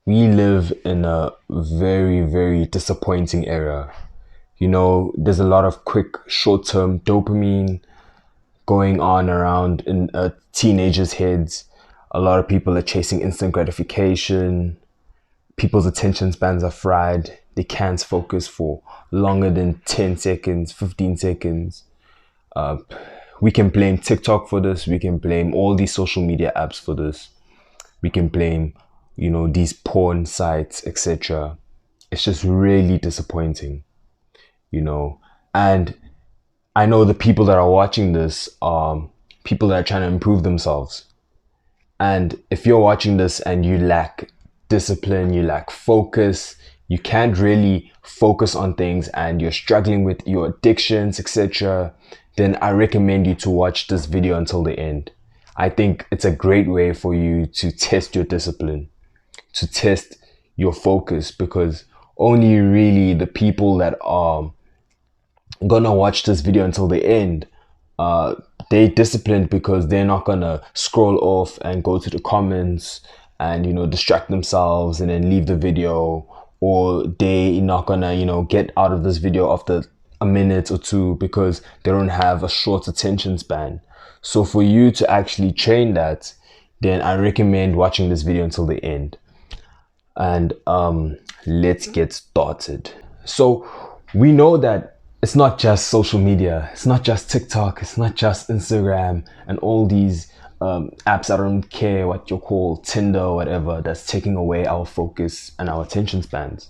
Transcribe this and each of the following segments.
We live in a very, very disappointing era. There's a lot of quick, short-term dopamine going on around in teenagers' heads. A lot of people are chasing instant gratification. People's attention spans are fried. They can't focus for longer than 10 seconds, 15 seconds. Uh, we can blame TikTok for this. We can blame all these social media apps for this. We can blame, these porn sites, etc. It's just really disappointing, you know. And I know the people that are watching this are people that are trying to improve themselves. And if you're watching this and you lack discipline, you lack focus, you can't really focus on things and you're struggling with your addictions, etc., then I recommend you to watch this video until the end. I think it's a great way for you to test your discipline, to test your focus, because only really the people that are gonna watch this video until the end, uh, they disciplined because they're not gonna scroll off and go to the comments and distract themselves and then leave the video, or they not gonna get out of this video after a minute or two because they don't have a short attention span. So for you to actually train that, then I recommend watching this video until the end. And let's get started. So we know that it's not just social media, it's not just TikTok, it's not just Instagram and all these apps. I don't care what you call Tinder or whatever, that's taking away our focus and our attention spans.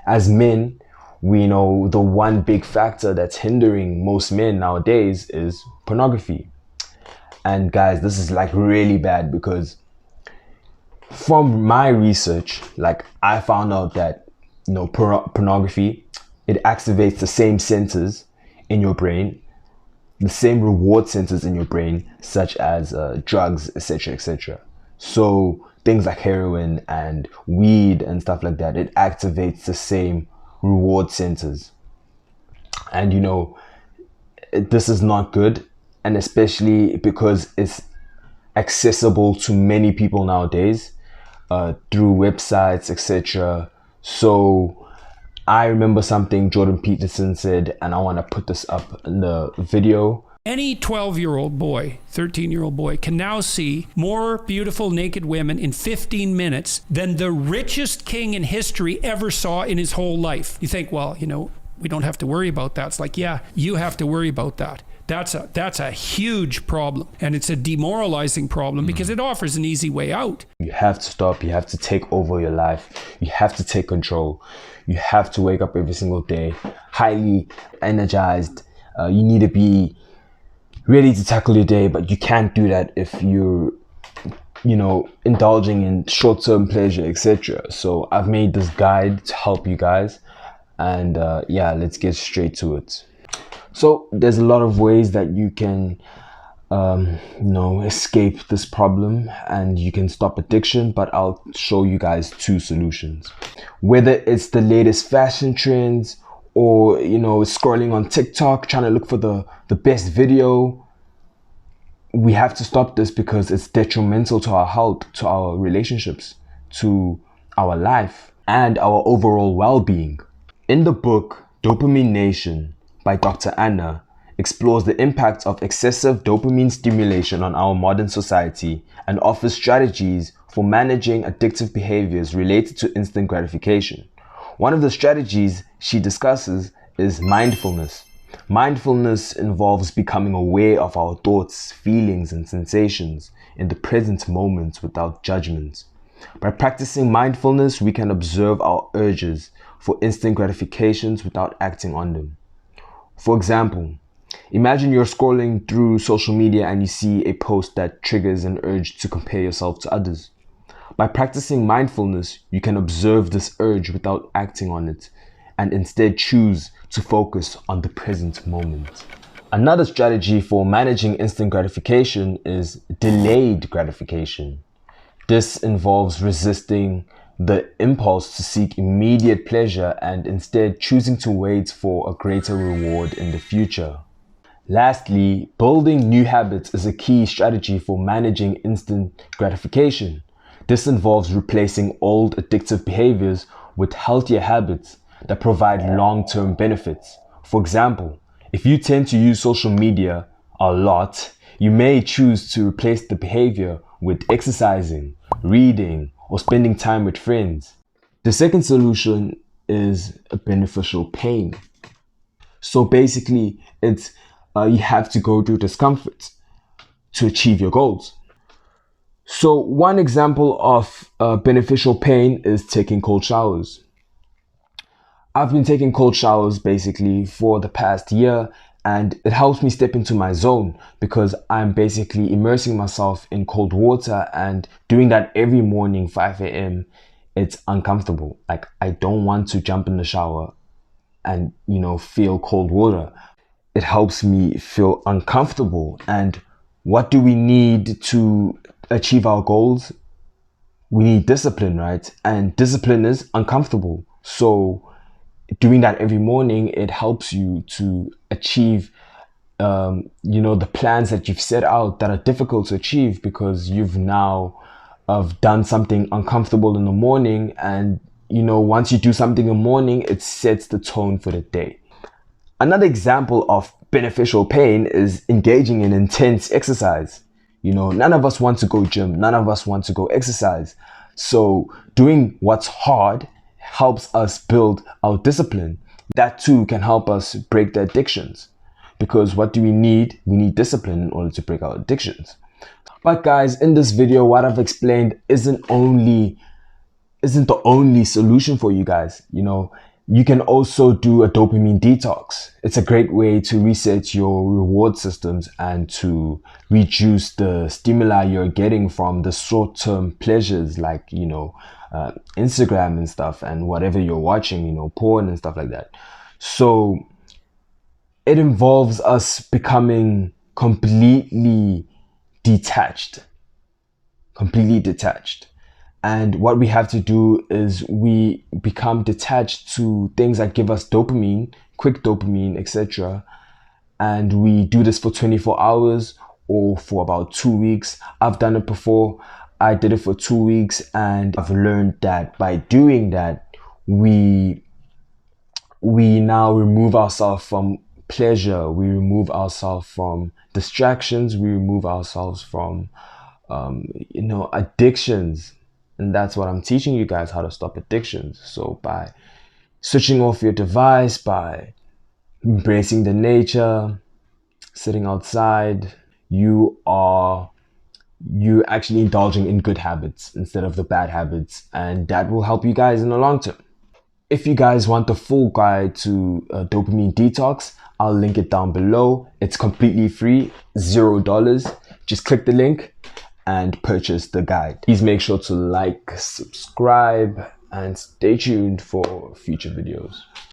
As men, we know the one big factor that's hindering most men nowadays is pornography. And guys, this is like really bad, because from my research, like, I found out that pornography, it activates the same centers in your brain, the same reward centers in your brain, such as drugs, etc., etc. So things like heroin and weed and stuff like that, it activates the same reward centers. And this is not good, and especially because it's accessible to many people nowadays through websites, etc. So I remember something Jordan Peterson said, and I want to put this up in the video. Any 12-year-old boy, 13-year-old boy can now see more beautiful naked women in 15 minutes than the richest king in history ever saw in his whole life. You think, well, we don't have to worry about that. It's like, yeah, you have to worry about that. That's a huge problem, and it's a demoralizing problem because it offers an easy way out. You have to stop. You have to take over your life. You have to take control. You have to wake up every single day highly energized. You need to be ready to tackle your day, but you can't do that if you're indulging in short-term pleasure, etc. So I've made this guide to help you guys, and yeah, let's get straight to it. So there's a lot of ways that you can escape this problem and you can stop addiction, but I'll show you guys two solutions. Whether it's the latest fashion trends, or scrolling on TikTok trying to look for the best video, we have to stop this because it's detrimental to our health, to our relationships, to our life, and our overall well-being. In the book Dopamine Nation by Dr. Anna explores the impact of excessive dopamine stimulation on our modern society and offers strategies for managing addictive behaviors related to instant gratification. One of the strategies she discusses is mindfulness. Mindfulness involves becoming aware of our thoughts, feelings, and sensations in the present moment without judgment. By practicing mindfulness, we can observe our urges for instant gratifications without acting on them. For example, imagine you're scrolling through social media and you see a post that triggers an urge to compare yourself to others. By practicing mindfulness, you can observe this urge without acting on it and instead choose to focus on the present moment. Another strategy for managing instant gratification is delayed gratification. This involves resisting the impulse to seek immediate pleasure and instead choosing to wait for a greater reward in the future. Lastly, building new habits is a key strategy for managing instant gratification. This involves replacing old addictive behaviors with healthier habits that provide long-term benefits. For example, if you tend to use social media a lot, you may choose to replace the behavior with exercising, reading, or spending time with friends. The second solution is a beneficial pain. So basically, it's you have to go through discomfort to achieve your goals. So one example of beneficial pain is taking cold showers. I've been taking cold showers basically for the past year, and it helps me step into my zone because I'm basically immersing myself in cold water, and doing that every morning, 5 a.m., it's uncomfortable. Like, I don't want to jump in the shower and, feel cold water. It helps me feel uncomfortable. And what do we need to achieve our goals? We need discipline, right? And discipline is uncomfortable. So doing that every morning, it helps you to achieve the plans that you've set out that are difficult to achieve, because you've now done something uncomfortable in the morning. And once you do something in the morning, it sets the tone for the day. Another example of beneficial pain is engaging in intense exercise. None of us want to go gym, none of us want to go exercise. So doing what's hard helps us build our discipline. That too can help us break the addictions, because what do we need? We need discipline in order to break our addictions. But guys, in this video, what I've explained isn't the only solution for you guys. You can also do a dopamine detox. It's a great way to reset your reward systems and to reduce the stimuli you're getting from the short-term pleasures, like Instagram and stuff, and whatever you're watching, porn and stuff like that. So it involves us becoming completely detached. And what we have to do is we become detached to things that give us dopamine, quick dopamine, etc. And we do this for 24 hours or for about 2 weeks. I've done it before. I did it for 2 weeks, and I've learned that by doing that, we now remove ourselves from pleasure. We remove ourselves from distractions. We remove ourselves from, addictions. And that's what I'm teaching you guys, how to stop addictions. So by switching off your device, by embracing the nature, sitting outside, you're actually indulging in good habits instead of the bad habits. And that will help you guys in the long term. If you guys want the full guide to dopamine detox, I'll link it down below. It's completely free, $0. Just click the link and purchase the guide. Please make sure to like, subscribe, and stay tuned for future videos.